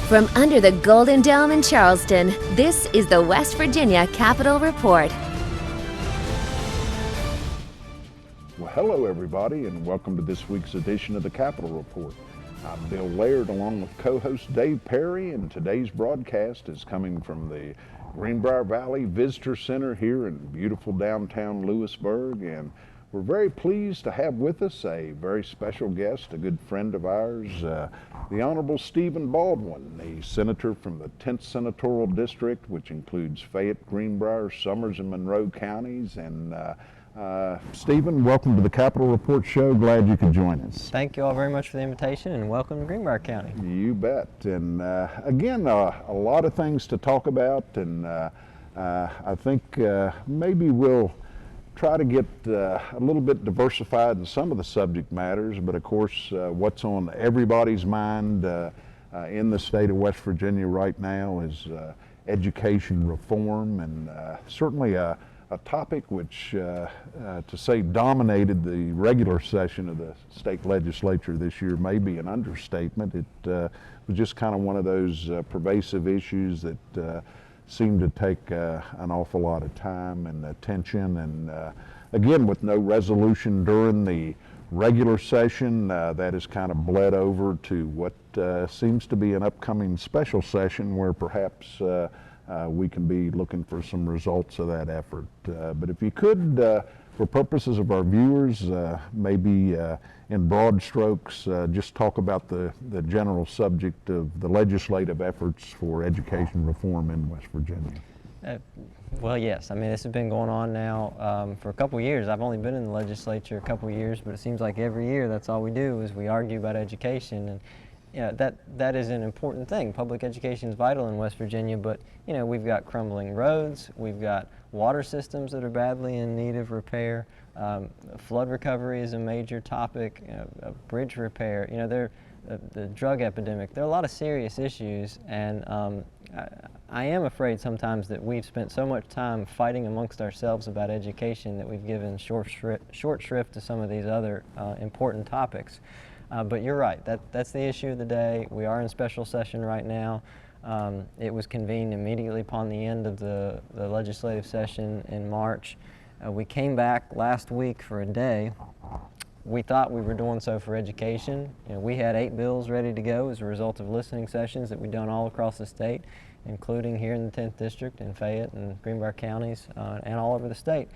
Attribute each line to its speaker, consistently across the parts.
Speaker 1: From under the Golden Dome in Charleston, this is the West Virginia Capitol Report.
Speaker 2: Well, hello everybody, and welcome to this week's edition of the Capitol Report. I'm Bill Laird along with co-host Dave Perry, and today's broadcast is coming from the Greenbrier Valley Visitor Center here in beautiful downtown Lewisburg, and we're very pleased to have with us a very special guest, a good friend of ours, the Honorable Stephen Baldwin, the senator from the 10th Senatorial District, which includes Fayette, Greenbrier, Summers, and Monroe counties. And Stephen, welcome to the Capitol Report show. Glad you could join us.
Speaker 3: Thank you all very much for the invitation, and welcome to Greenbrier County.
Speaker 2: You bet. And again, a lot of things to talk about, and I think maybe we'll try to get a little bit diversified in some of the subject matters, but of course what's on everybody's mind in the state of West Virginia right now is education reform, and certainly a topic which to say dominated the regular session of the state legislature this year may be an understatement. It was just kind of one of those pervasive issues that seemed to take an awful lot of time and attention, and again, with no resolution during the regular session, that has kind of bled over to what seems to be an upcoming special session where perhaps we can be looking for some results of that effort. But if you could, for purposes of our viewers, maybe in broad strokes, just talk about the general subject of the legislative efforts for education reform in West Virginia.
Speaker 3: Well, yes. I mean, this has been going on now for a couple of years. I've only been in the legislature a couple of years, but it seems like every year that's all we do is we argue about education. And that is an important thing. Public education is vital in West Virginia, but we've got crumbling roads, we've got water systems that are badly in need of repair. Flood recovery is a major topic. Bridge repair. The drug epidemic. There are a lot of serious issues, and I am afraid sometimes that we've spent so much time fighting amongst ourselves about education that we've given short shrift to some of these other important topics. But you're right, that's the issue of the day. We are in special session right now. It was convened immediately upon the end of the legislative session in March. We came back last week for a day. We thought we were doing so for education. We had 8 bills ready to go as a result of listening sessions that we've done all across the state, including here in the 10th District in Fayette and Greenbrier counties and all over the state.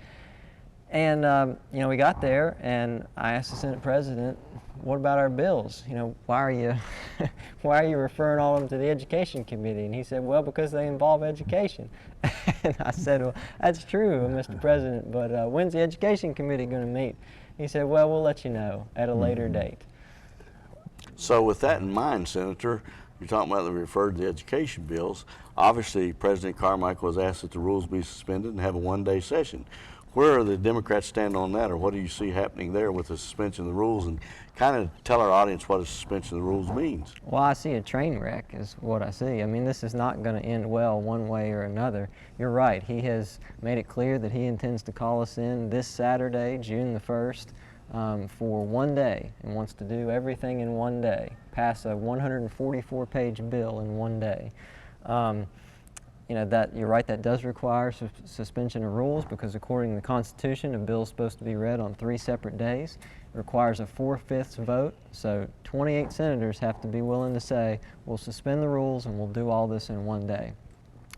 Speaker 3: And we got there, and I asked the Senate President, "What about our bills? Why are you referring all of them to the Education Committee?" And he said, "Well, because they involve education." And I said, "Well, that's true, Mr. President, but when's the Education Committee going to meet?" He said, "Well, we'll let you know at a later date."
Speaker 4: So with that in mind, Senator, you're talking about the referred to the education bills. Obviously, President Carmichael has asked that the rules be suspended and have a one-day session. Where are the Democrats stand on that, or what do you see happening there with the suspension of the rules? And kind of tell our audience what a suspension of the rules means.
Speaker 3: Well, I see a train wreck is what I see. I mean, this is not going to end well one way or another. You're right. He has made it clear that he intends to call us in this Saturday, June the 1st, for one day, and wants to do everything in one day, pass a 144-page bill in one day. That you're right, that does require suspension of rules, because according to the Constitution, a bill is supposed to be read on 3 separate days. It requires a 4/5 vote, so 28 senators have to be willing to say, we'll suspend the rules and we'll do all this in one day.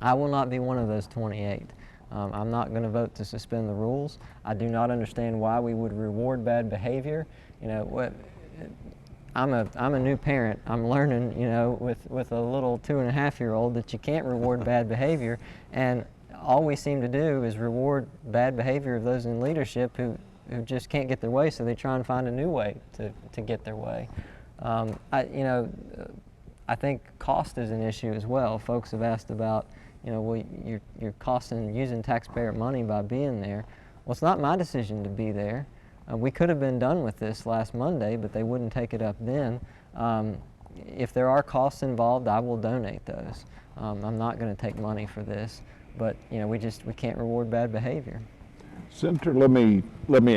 Speaker 3: I will not be one of those 28. I'm not going to vote to suspend the rules. I do not understand why we would reward bad behavior. I'm a new parent. I'm learning, with a little 2.5-year-old that you can't reward bad behavior, and all we seem to do is reward bad behavior of those in leadership who just can't get their way, so they try and find a new way to get their way. I think cost is an issue as well. Folks have asked about, well, you're costing using taxpayer money by being there. Well, it's not my decision to be there. We could have been done with this last Monday, but they wouldn't take it up then. If there are costs involved, I will donate those. I'm not going to take money for this, but we can't reward bad behavior.
Speaker 2: Senator, let me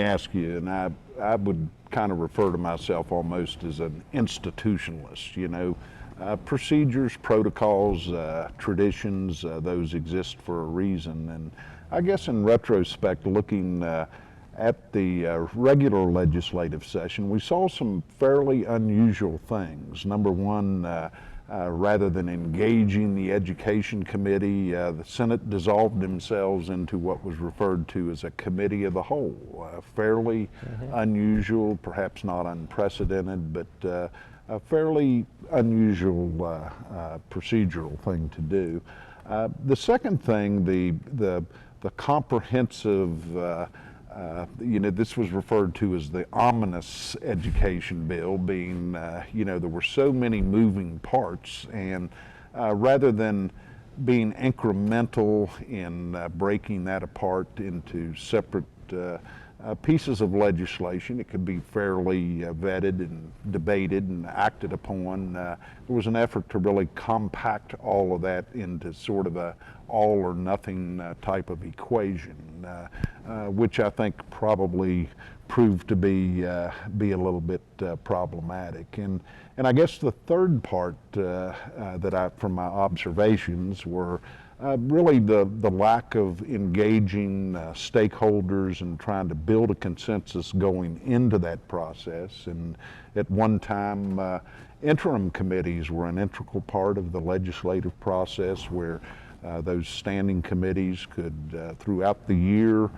Speaker 2: ask you, and I would kind of refer to myself almost as an institutionalist. procedures, protocols, traditions, those exist for a reason. And I guess in retrospect, looking at the regular legislative session, we saw some fairly unusual things. Number one, rather than engaging the Education Committee, the Senate dissolved themselves into what was referred to as a committee of the whole. Fairly unusual, perhaps not unprecedented, but a fairly unusual procedural thing to do. The second thing, the comprehensive this was referred to as the ominous education bill, being, there were so many moving parts, and rather than being incremental in breaking that apart into separate pieces of legislation, it could be fairly vetted and debated and acted upon. There was an effort to really compact all of that into sort of a all or nothing type of equation, which I think probably proved to be a little bit problematic. And I guess the third part from my observations were really the lack of engaging stakeholders and trying to build a consensus going into that process. And at one time, interim committees were an integral part of the legislative process, where those standing committees could, throughout the year,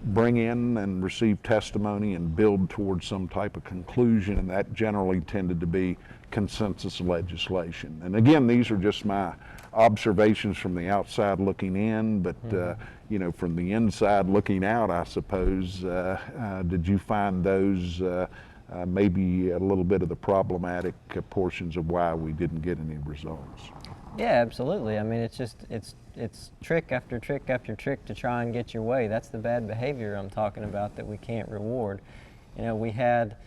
Speaker 2: bring in and receive testimony and build towards some type of conclusion, and that generally tended to be consensus legislation. And again, these are just my observations from the outside looking in, but from the inside looking out, I suppose, did you find those maybe a little bit of the problematic portions of why we didn't get any results?
Speaker 3: Yeah, absolutely. I mean, it's trick after trick after trick to try and get your way. That's the bad behavior I'm talking about that we can't reward. We had,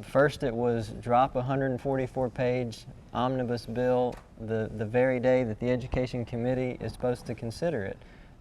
Speaker 3: first it was drop a 144-page omnibus bill the very day that the Education Committee is supposed to consider it.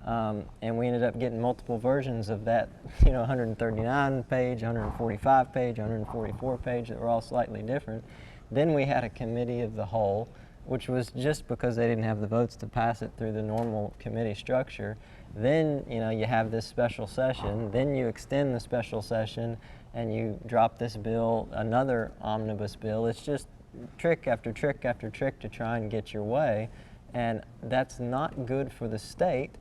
Speaker 3: And we ended up getting multiple versions of that, 139-page, 145-page, 144-page that were all slightly different. Then we had a committee of the whole, which was just because they didn't have the votes to pass it through the normal committee structure. Then, you have this special session, then you extend the special session and you drop this bill, another omnibus bill. It's just trick after trick after trick to try and get your way, and that's not good for the state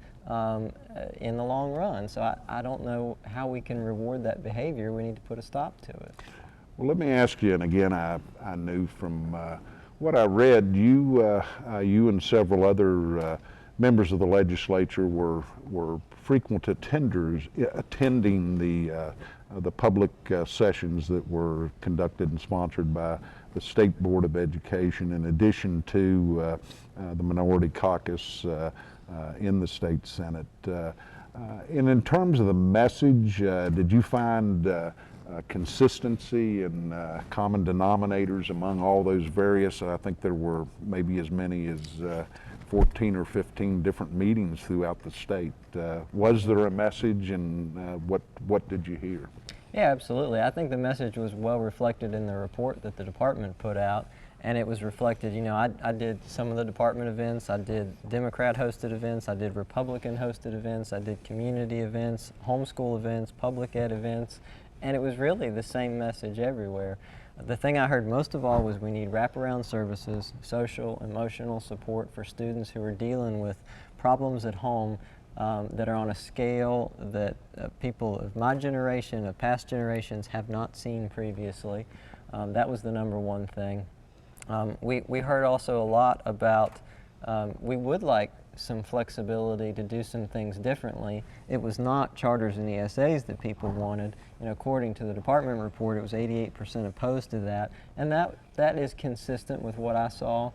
Speaker 3: in the long run. So I don't know how we can reward that behavior. We need to put a stop to it.
Speaker 2: Well, let me ask you, and again, I knew from what I read, you and several other members of the legislature were frequent attending the public sessions that were conducted and sponsored by the State Board of Education, in addition to the minority caucus in the state Senate. And in terms of the message, did you find consistency and common denominators among all those various, I think there were maybe as many as 14 or 15 different meetings throughout the state. Was there a message, and what did you hear?
Speaker 3: Yeah, absolutely. I think the message was well reflected in the report that the department put out, and it was reflected, I did some of the department events, I did Democrat-hosted events, I did Republican-hosted events, I did community events, homeschool events, public ed events, and it was really the same message everywhere. The thing I heard most of all was we need wraparound services, social, emotional support for students who are dealing with problems at home that are on a scale that people of my generation, of past generations, have not seen previously. That was the number one thing. We heard also a lot about we would like some flexibility to do some things differently. It was not charters and ESAs that people wanted. According to the department report, it was 88% opposed to that, and that is consistent with what I saw.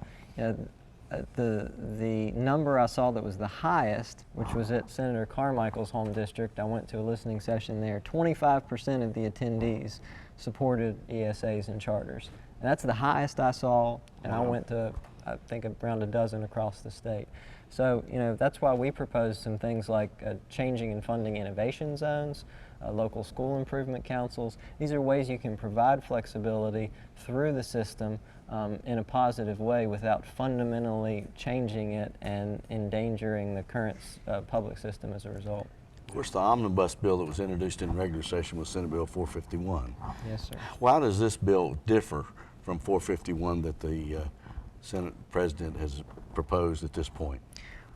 Speaker 3: The number I saw that was the highest, which was at Senator Carmichael's home district, I went to a listening session there, 25% of the attendees supported ESAs and charters. And that's the highest I saw, and I went to, I think, around a dozen across the state. So, that's why we proposed some things like changing and funding innovation zones, local school improvement councils. These are ways you can provide flexibility through the system in a positive way without fundamentally changing it and endangering the current public system as a result.
Speaker 4: Of course, the omnibus bill that was introduced in regular session was Senate Bill 451.
Speaker 3: Yes, sir.
Speaker 4: Why does this bill differ from 451 that the Senate President has proposed at this point?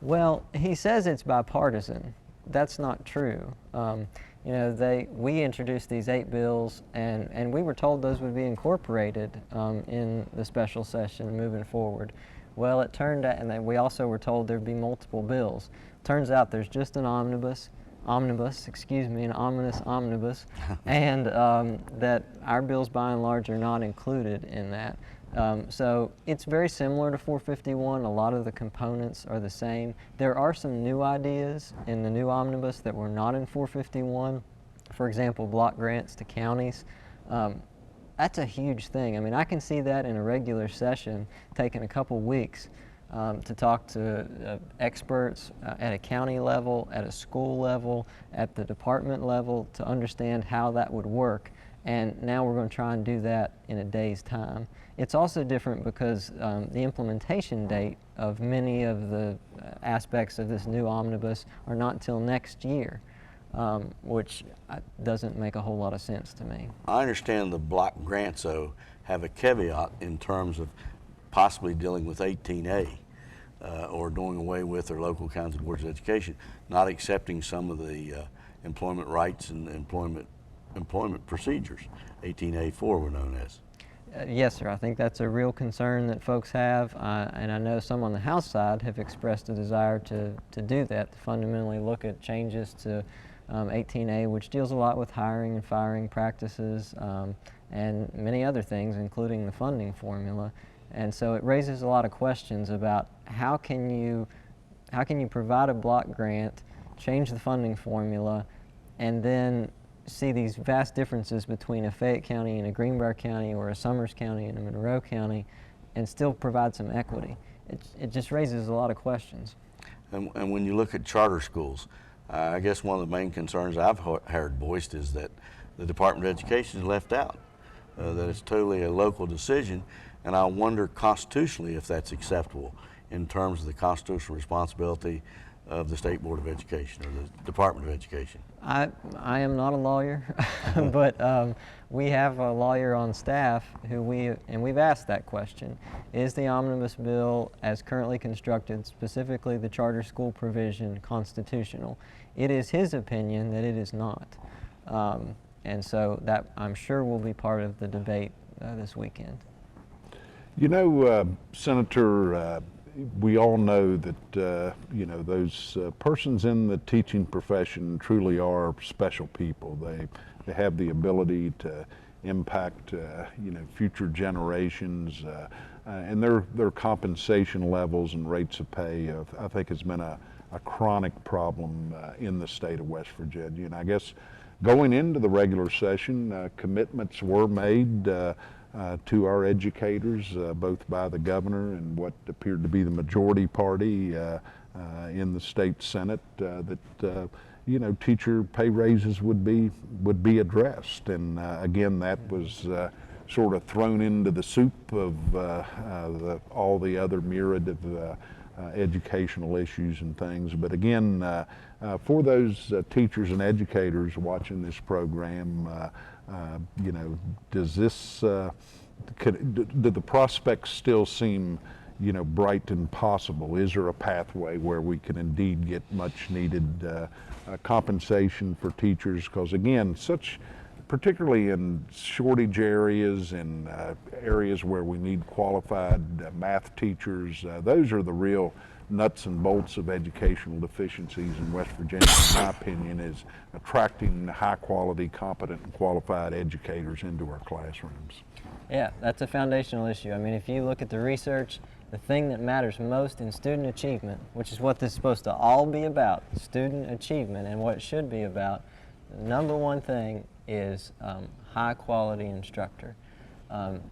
Speaker 3: Well, he says it's bipartisan. That's not true. You know, we introduced these 8 bills, and we were told those would be incorporated in the special session moving forward. Well, it turned out, and then we also were told there'd be multiple bills. Turns out there's just an omnibus, an ominous omnibus, and that our bills by and large are not included in that. So it's very similar to 451. A lot of the components are the same. There are some new ideas in the new omnibus that were not in 451. For example, block grants to counties. That's a huge thing. I mean, I can see that in a regular session taking a couple weeks to talk to experts at a county level, at a school level, at the department level to understand how that would work. And now we're going to try and do that in a day's time. It's also different because the implementation date of many of the aspects of this new omnibus are not until next year, which doesn't make a whole lot of sense to me.
Speaker 4: I understand the block grants, though, have a caveat in terms of possibly dealing with 18A or doing away with their local county boards of education, not accepting some of the employment rights and employment procedures, 18A4 were known as.
Speaker 3: Yes, sir. I think that's a real concern that folks have, and I know some on the House side have expressed a desire to do that, to fundamentally look at changes to 18A, which deals a lot with hiring and firing practices and many other things, including the funding formula. And so it raises a lot of questions about how can you provide a block grant, change the funding formula, and then see these vast differences between a Fayette County and a Greenbrier County or a Summers County and a Monroe County and still provide some equity. It just raises a lot of questions.
Speaker 4: And when you look at charter schools, I guess one of the main concerns I've heard voiced is that the Department of Education is left out, that it's totally a local decision, and I wonder constitutionally if that's acceptable in terms of the constitutional responsibility of the State Board of Education or the Department of Education.
Speaker 3: I am not a lawyer, but we have a lawyer on staff who we've asked that question. Is the omnibus bill as currently constructed, specifically the charter school provision, constitutional? It is his opinion that it is not. And so that I'm sure will be part of the debate this weekend.
Speaker 2: You know, Senator, we all know that you know, those persons in the teaching profession truly are special people. They have the ability to impact you know, future generations, and their compensation levels and rates of pay I think has been a chronic problem in the state of West Virginia. And I guess going into the regular session, commitments were made to our educators, both by the governor and what appeared to be the majority party in the state Senate, that you know, teacher pay raises would be addressed. And again, that was sort of thrown into the soup of all the other myriad of educational issues and things. But again, for those teachers and educators watching this program, you know, does this, do the prospects still seem, you know, bright and possible? Is there a pathway where we can indeed get much needed compensation for teachers? Because again, particularly in shortage areas and areas where we need qualified math teachers, those are the real nuts and bolts of educational deficiencies in West Virginia, in my opinion, is attracting high quality, competent and qualified educators into our classrooms.
Speaker 3: Yeah, that's a foundational issue. I mean, if you look at the research, the thing that matters most in student achievement, which is what this is supposed to all be about, student achievement and what it should be about, the number one thing is high quality instructor.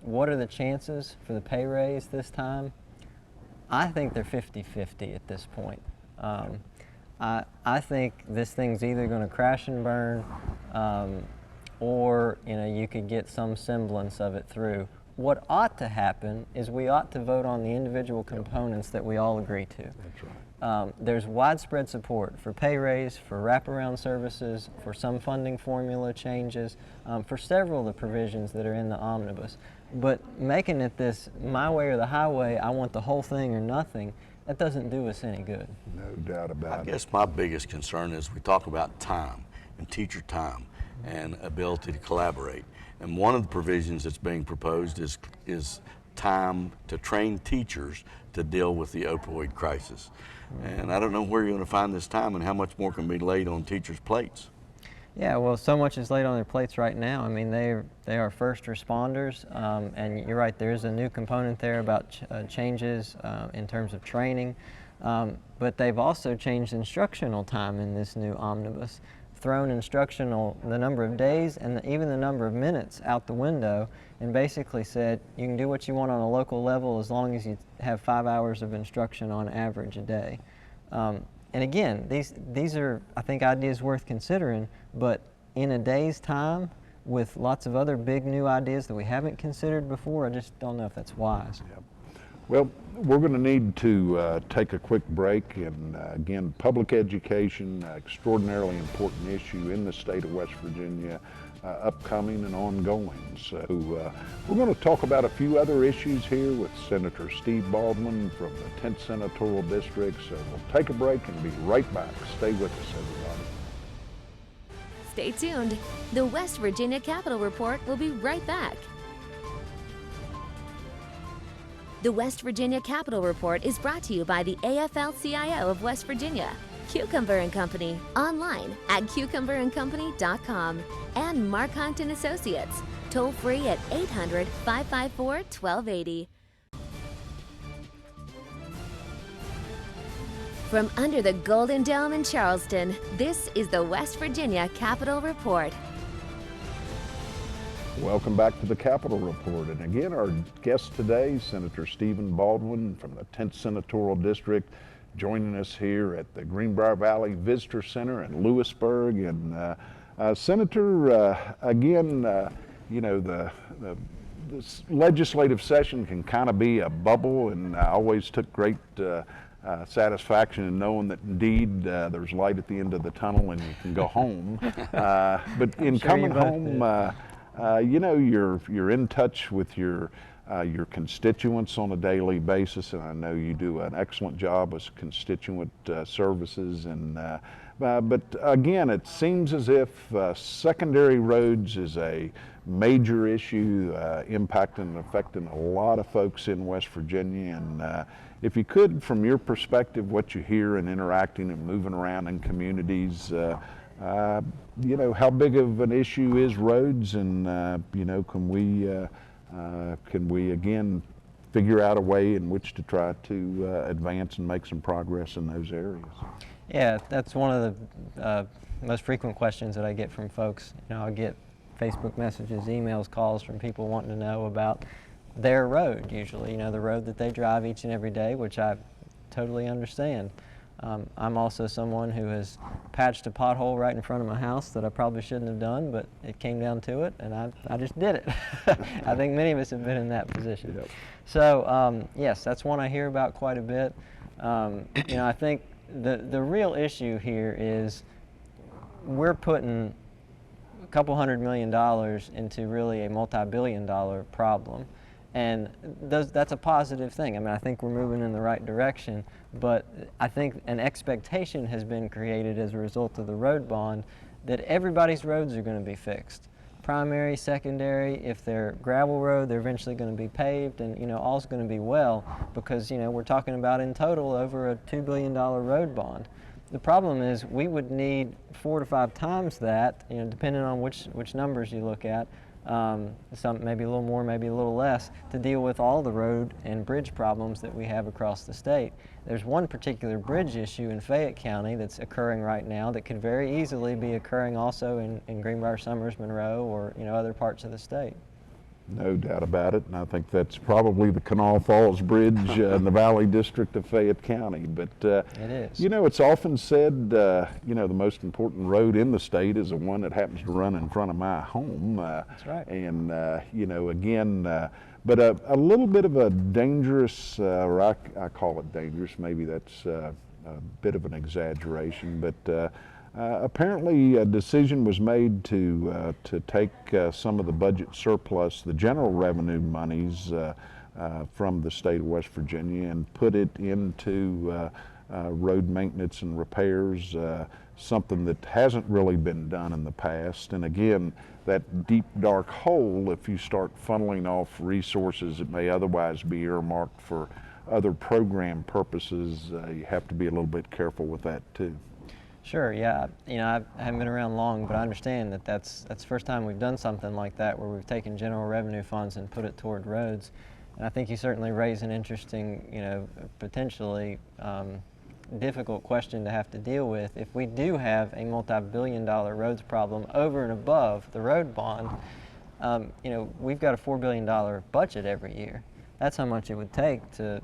Speaker 3: What are the chances for the pay raise this time? I think they're 50-50 at this point. I think this thing's either going to crash and burn, or you could get some semblance of it through. What ought to happen is we ought to vote on the individual components that we all agree to.
Speaker 2: That's right.
Speaker 3: There's widespread support for pay raise, for wraparound services, for some funding formula changes, for several of the provisions that are in the omnibus. But making it this my way or the highway, I want the whole thing or nothing, that doesn't do us any good.
Speaker 2: No doubt about it.
Speaker 4: I guess my biggest concern is we talk about time and teacher time and ability to collaborate. And one of the provisions that's being proposed is time to train teachers to deal with the opioid crisis. And I don't know where you're going to find this time and how much more can be laid on teachers' plates.
Speaker 3: Yeah, well, so much is laid on their plates right now. I mean, they are first responders, and you're right, there is a new component there about changes in terms of training, but they've also changed instructional time in this new omnibus, thrown the number of days and even the number of minutes out the window, and basically said you can do what you want on a local level as long as you have 5 hours of instruction on average a day. And again, these are, I think, ideas worth considering, but in a day's time with lots of other big new ideas that we haven't considered before, I just don't know if that's wise.
Speaker 2: Yep. Well, we're going to need to take a quick break, and again, public education, extraordinarily important issue in the state of West Virginia, upcoming and ongoing. So we're going to talk about a few other issues here with Senator Steve Baldwin from the 10th Senatorial District. So we'll take a break and be right back. Stay with us, everybody.
Speaker 1: Stay tuned. The West Virginia Capitol Report will be right back. The West Virginia Capitol Report is brought to you by the AFL-CIO of West Virginia, Cucumber & Company, online at cucumberandcompany.com, and Mark Hunt & Associates, toll free at 800-554-1280. From under the Golden Dome in Charleston, this is the West Virginia Capitol Report.
Speaker 2: Welcome back to the Capitol Report. And again, our guest today, Senator Stephen Baldwin from the 10th Senatorial District, joining us here at the Greenbrier Valley Visitor Center in Lewisburg. And Senator, again, you know, this legislative session can kind of be a bubble, and I always took great satisfaction in knowing that indeed there's light at the end of the tunnel and you can go home. But in coming home, you know, you're in touch with your constituents on a daily basis, and I know you do an excellent job with constituent services. And but again, it seems as if secondary roads is a major issue impacting and affecting a lot of folks in West Virginia. And if you could, from your perspective, what you hear and interacting and moving around in communities, you know, how big of an issue is roads, and you know, can we again figure out a way in which to try to advance and make some progress in those areas?
Speaker 3: Yeah, that's one of the most frequent questions that I get from folks. You know, I get Facebook messages, emails, calls from people wanting to know about their road, usually, you know, the road that they drive each and every day, which I totally understand. I'm also someone who has patched a pothole right in front of my house that I probably shouldn't have done, but it came down to it, and I just did it. I think many of us have been in that position. Yep. So, yes, that's one I hear about quite a bit. You know, I think the real issue here is we're putting a couple $100 million into really a multi-billion-dollar problem. And that's a positive thing. I mean, I think we're moving in the right direction, but I think an expectation has been created as a result of the road bond that everybody's roads are going to be fixed. Primary, secondary, if they're gravel road, they're eventually going to be paved, and, you know, all's going to be well, because, you know, we're talking about in total over a $2 billion road bond. The problem is we would need 4 to 5 times that, you know, depending on which numbers you look at. Some maybe a little more, maybe a little less, to deal with all the road and bridge problems that we have across the state. There's one particular bridge issue in Fayette County that's occurring right now that could very easily be occurring also in Greenbrier, Summers, Monroe, or, you know, other parts of the state.
Speaker 2: No doubt about it, and I think that's probably the Canal Falls Bridge in the Valley District of Fayette County. But
Speaker 3: It is.
Speaker 2: you know, it's often said, you know, the most important road in the state is the one that happens to run in front of my home.
Speaker 3: That's right.
Speaker 2: And you know, again, but a little bit of a dangerous, or I call it dangerous. Maybe that's a bit of an exaggeration, but. Apparently, a decision was made to take some of the budget surplus, the general revenue monies from the state of West Virginia, and put it into road maintenance and repairs, something that hasn't really been done in the past. And again, that deep dark hole, if you start funneling off resources that may otherwise be earmarked for other program purposes, you have to be a little bit careful with that too.
Speaker 3: Sure, yeah. You know, I haven't been around long, but I understand that that's the first time we've done something like that, where we've taken general revenue funds and put it toward roads. And I think you certainly raise an interesting, you know, potentially difficult question to have to deal with. If we do have a multi-billion-dollar roads problem over and above the road bond, you know, we've got a $4 billion budget every year. That's how much it would take to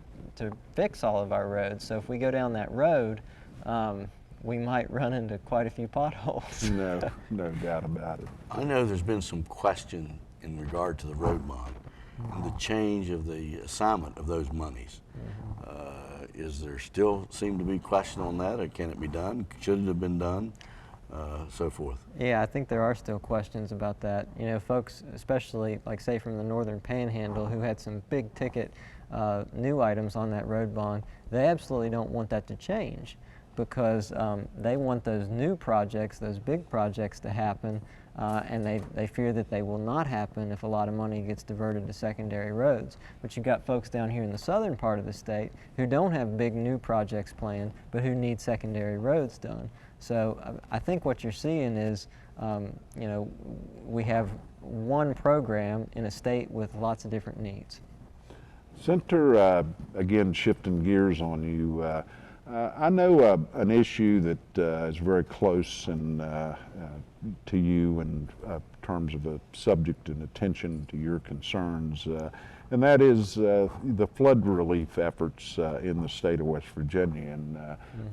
Speaker 3: fix all of our roads. So if we go down that road, we might run into quite a few potholes.
Speaker 2: No doubt about it.
Speaker 4: I know there's been some question in regard to the road bond and the change of the assignment of those monies. Is there still seem to be question on that, or can it be done? Should it have been done? So forth.
Speaker 3: Yeah, I think there are still questions about that. You know, folks, especially like say from the Northern Panhandle, who had some big ticket new items on that road bond, they absolutely don't want that to change, because they want those new projects, those big projects to happen, and they fear that they will not happen if a lot of money gets diverted to secondary roads. But you've got folks down here in the southern part of the state who don't have big new projects planned, but who need secondary roads done. So I think what you're seeing is, you know, we have one program in a state with lots of different needs.
Speaker 2: Senator, again, shifting gears on you, I know an issue that is very close to you in terms of a subject and attention to your concerns, and that is the flood relief efforts in the state of West Virginia. And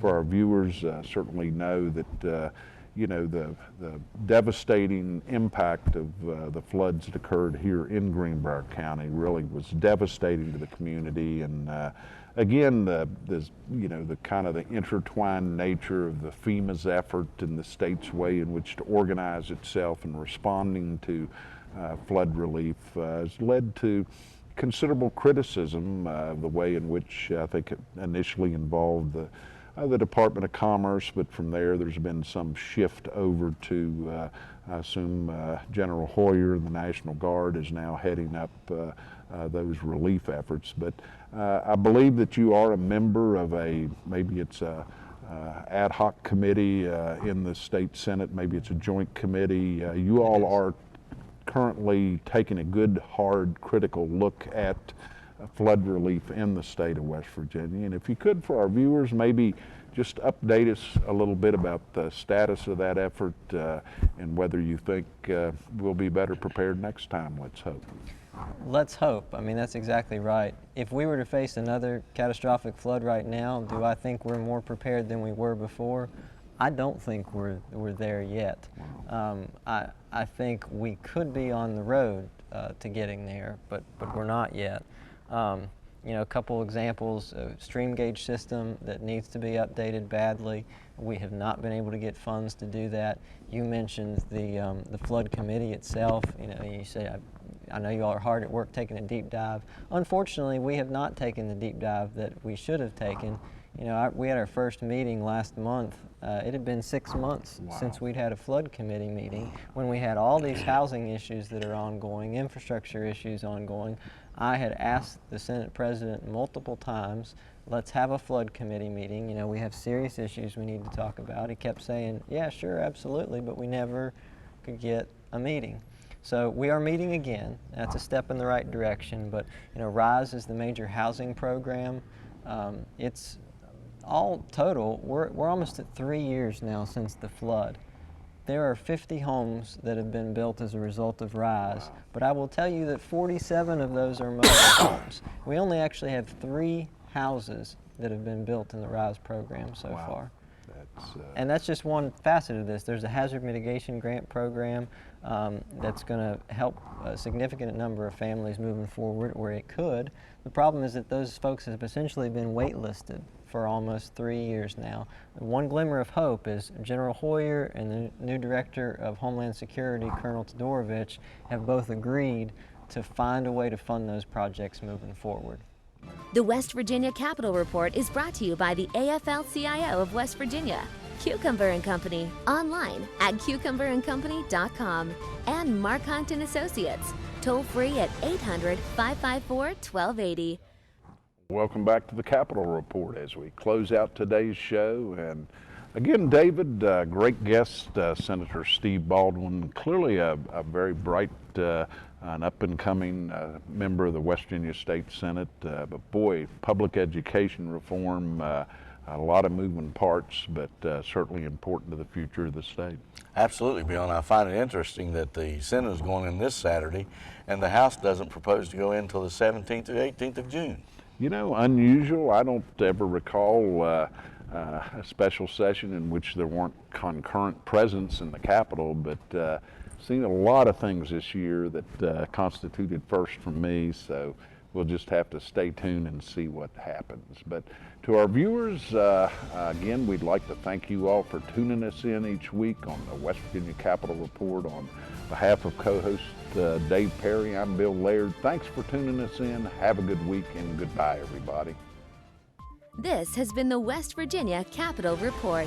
Speaker 2: for our viewers, certainly know that you know, the devastating impact of the floods that occurred here in Greenbrier County really was devastating to the community. And again, you know, the kind of the intertwined nature of the FEMA's effort and the state's way in which to organize itself in responding to flood relief has led to considerable criticism of the way in which I think it initially involved the Department of Commerce, but from there's been some shift over to, I assume, General Hoyer, the National Guard, is now heading up those relief efforts. But I believe that you are a member of maybe it's a ad hoc committee in the state Senate, maybe it's a joint committee. You all are currently taking a good, hard, critical look at flood relief in the state of West Virginia. And if you could, for our viewers, maybe just update us a little bit about the status of that effort and whether you think we'll be better prepared next time, let's hope.
Speaker 3: Let's hope. I mean, that's exactly right. If we were to face another catastrophic flood right now, do I think we're more prepared than we were before? I don't think we're there yet. I think we could be on the road to getting there, but we're not yet. You know, a couple examples: a stream gauge system that needs to be updated badly. We have not been able to get funds to do that. You mentioned the flood committee itself. You know, you say, I know you all are hard at work taking a deep dive. Unfortunately, we have not taken the deep dive that we should have taken. You know, we had our first meeting last month. It had been 6 months since we'd had a flood committee meeting, when we had all these housing issues that are ongoing, infrastructure issues ongoing. I had asked the Senate President multiple times, let's have a flood committee meeting. You know, we have serious issues we need to talk about. He kept saying, yeah, sure, absolutely, but we never could get a meeting. So we are meeting again. That's a step in the right direction. But, you know, RISE is the major housing program. It's all total, we're almost at 3 years now since the flood. there are 50 homes that have been built as a result of RISE, but I will tell you that 47 of those are mobile homes. We only actually have 3 houses that have been built in the RISE program so far. And that's just one facet of this. There's a hazard mitigation grant program that's going to help a significant number of families moving forward where it could. The problem is that those folks have essentially been waitlisted for almost 3 years now. One glimmer of hope is General Hoyer and the new Director of Homeland Security, Colonel Todorovich, have both agreed to find a way to fund those projects moving forward.
Speaker 1: The West Virginia Capital Report is brought to you by the AFL-CIO of West Virginia, Cucumber and Company, online at cucumberandcompany.com, and Mark Hunt and Associates, toll free at 800-554-1280.
Speaker 2: Welcome back to the Capitol Report as we close out today's show. And again, David, great guest, Senator Steve Baldwin, clearly a very bright an up-and-coming member of the West Virginia State Senate. But boy, public education reform, a lot of moving parts, but certainly important to the future of the state.
Speaker 4: Absolutely, Bill, and I find it interesting that the Senate is going in this Saturday and the House doesn't propose to go in until the 17th or 18th of June.
Speaker 2: You know, unusual. I don't ever recall a special session in which there weren't concurrent presence in the Capitol, but seen a lot of things this year that constituted first for me, so we'll just have to stay tuned and see what happens. But to our viewers, again, we'd like to thank you all for tuning us in each week on the West Virginia Capitol Report. On behalf of co-host Dave Perry, I'm Bill Laird. Thanks for tuning us in. Have a good week and goodbye, everybody.
Speaker 1: This has been the West Virginia Capitol Report.